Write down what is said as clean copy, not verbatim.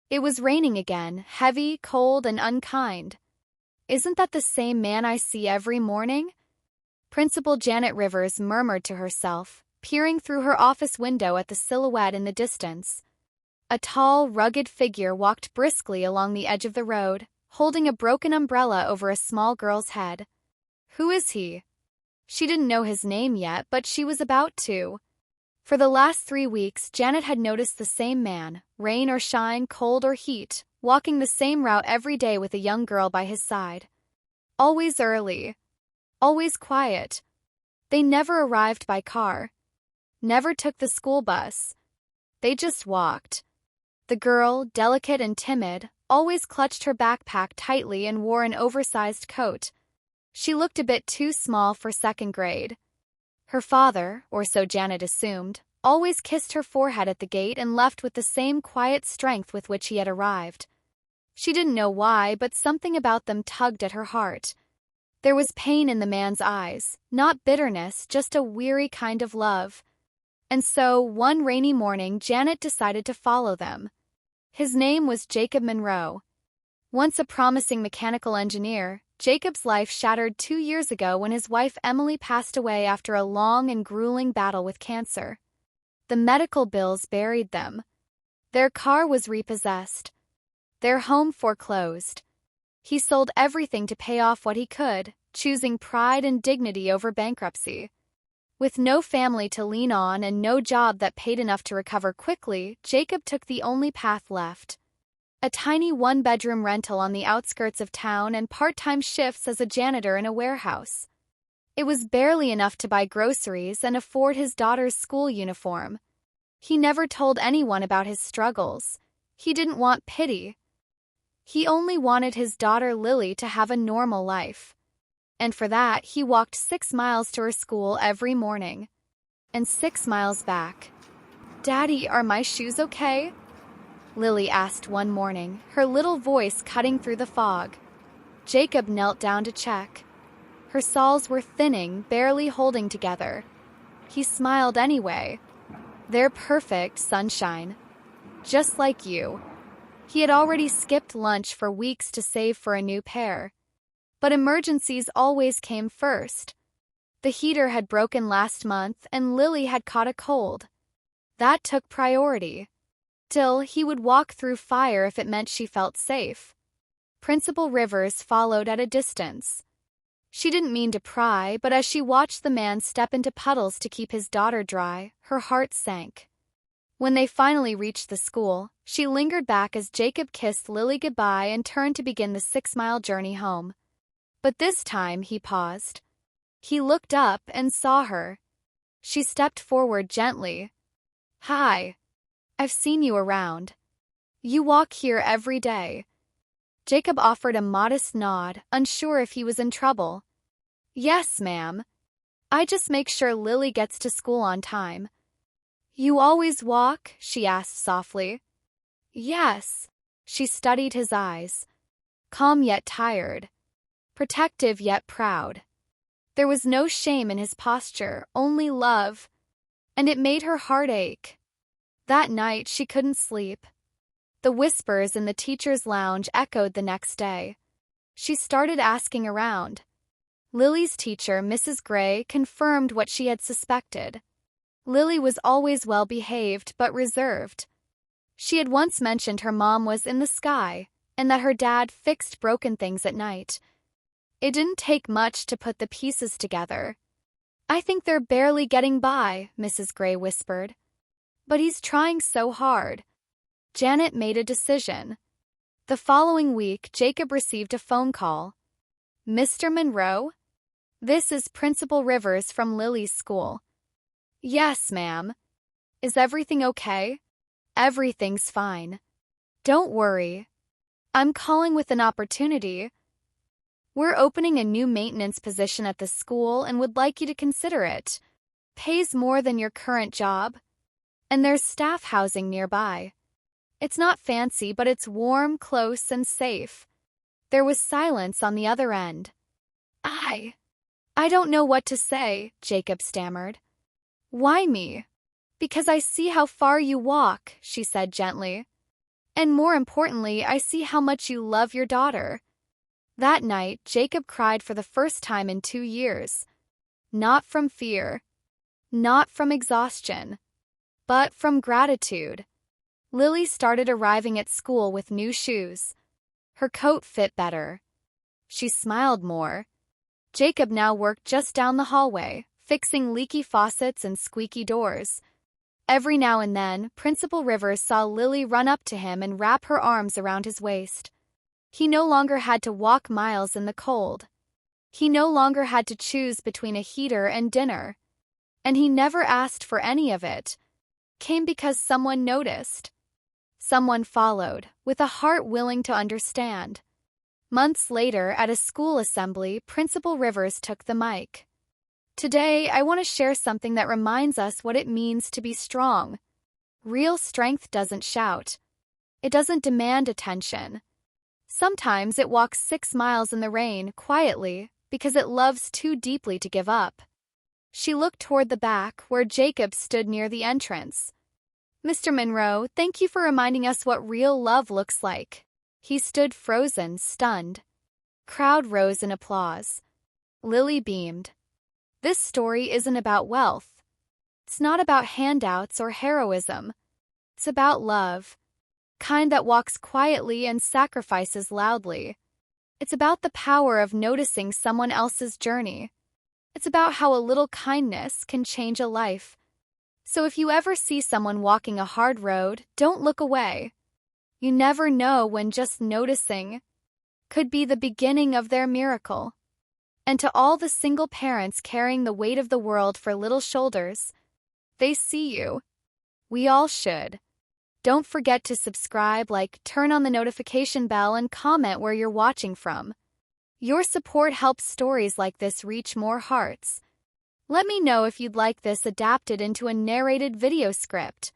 It was raining again, heavy, cold, and unkind. "Isn't that the same man I see every morning?" Principal Janet Rivers murmured to herself, peering through her office window at the silhouette in the distance. A tall, rugged figure walked briskly along the edge of the road, holding a broken umbrella over a small girl's head. Who is he? She didn't know his name yet, but she was about to. For the last 3 weeks, Janet had noticed the same man, rain or shine, cold or heat, walking the same route every day with a young girl by his side. Always early. Always quiet. They never arrived by car. Never took the school bus. They just walked. The girl, delicate and timid, always clutched her backpack tightly and wore an oversized coat. She looked a bit too small for 2nd grade. Her father, or so Janet assumed, always kissed her forehead at the gate and left with the same quiet strength with which he had arrived. She didn't know why, but something about them tugged at her heart. There was pain in the man's eyes, not bitterness, just a weary kind of love. And so, one rainy morning, Janet decided to follow them. His name was Jacob Monroe. Once a promising mechanical engineer, Jacob's life shattered 2 years ago when his wife Emily passed away after a long and grueling battle with cancer. The medical bills buried them. Their car was repossessed. Their home foreclosed. He sold everything to pay off what he could, choosing pride and dignity over bankruptcy. With no family to lean on and no job that paid enough to recover quickly, Jacob took the only path left. A tiny 1-bedroom rental on the outskirts of town and part-time shifts as a janitor in a warehouse. It was barely enough to buy groceries and afford his daughter's school uniform. He never told anyone about his struggles. He didn't want pity. He only wanted his daughter Lily to have a normal life. And for that, he walked 6 miles to her school every morning. And 6 miles back. "Daddy, are my shoes okay?" Lily asked one morning, her little voice cutting through the fog. Jacob knelt down to check. Her soles were thinning, barely holding together. He smiled anyway. "They're perfect, sunshine. Just like you." He had already skipped lunch for weeks to save for a new pair. But emergencies always came first. The heater had broken last month and Lily had caught a cold. That took priority. Still, he would walk through fire if it meant she felt safe. Principal Rivers followed at a distance. She didn't mean to pry, but as she watched the man step into puddles to keep his daughter dry, her heart sank. When they finally reached the school, she lingered back as Jacob kissed Lily goodbye and turned to begin the 6-mile journey home. But this time he paused. He looked up and saw her. She stepped forward gently. "Hi. I've seen you around. You walk here every day." Jacob offered a modest nod, unsure if he was in trouble. "Yes, ma'am. I just make sure Lily gets to school on time." "You always walk?" she asked softly. "Yes." She studied his eyes. Calm yet tired. Protective yet proud. There was no shame in his posture, only love. And it made her heart ache. That night she couldn't sleep. The whispers in the teacher's lounge echoed the next day. She started asking around. Lily's teacher, Mrs. Gray, confirmed what she had suspected. Lily was always well-behaved but reserved. She had once mentioned her mom was in the sky and that her dad fixed broken things at night. It didn't take much to put the pieces together. "I think they're barely getting by," Mrs. Gray whispered. "But he's trying so hard." Janet made a decision. The following week, Jacob received a phone call. "Mr. Monroe? This is Principal Rivers from Lily's school." "Yes, ma'am." "Is everything okay?" "Everything's fine. Don't worry. I'm calling with an opportunity. We're opening a new maintenance position at the school and would like you to consider it. Pays more than your current job. And there's staff housing nearby. It's not fancy, but it's warm, close, and safe." There was silence on the other end. I don't know what to say," Jacob stammered. "Why me?" "Because I see how far you walk," she said gently. And more importantly, I see how much you love your daughter." That night, Jacob cried for the first time in 2 years. Not from fear, not from exhaustion, but from gratitude. Lily started arriving at school with new shoes. Her coat fit better. She smiled more. Jacob now worked just down the hallway, fixing leaky faucets and squeaky doors. Every now and then, Principal Rivers saw Lily run up to him and wrap her arms around his waist. He no longer had to walk miles in the cold. He no longer had to choose between a heater and dinner. And he never asked for any of it. Came because someone noticed. Someone followed, with a heart willing to understand. Months later, at a school assembly, Principal Rivers took the mic. "Today, I want to share something that reminds us what it means to be strong. Real strength doesn't shout. It doesn't demand attention. Sometimes it walks 6 miles in the rain, quietly, because it loves too deeply to give up." She looked toward the back, where Jacob stood near the entrance. "Mr. Monroe, thank you for reminding us what real love looks like." He stood frozen, stunned. Crowd rose in applause. Lily beamed. "This story isn't about wealth. It's not about handouts or heroism. It's about love. Kind that walks quietly and sacrifices loudly. It's about the power of noticing someone else's journey. It's about how a little kindness can change a life. So if you ever see someone walking a hard road, don't look away. You never know when just noticing could be the beginning of their miracle." And to all the single parents carrying the weight of the world for little shoulders, they see you. We all should. Don't forget to subscribe, turn on the notification bell, and comment where you're watching from. Your support helps stories like this reach more hearts. Let me know if you'd like this adapted into a narrated video script.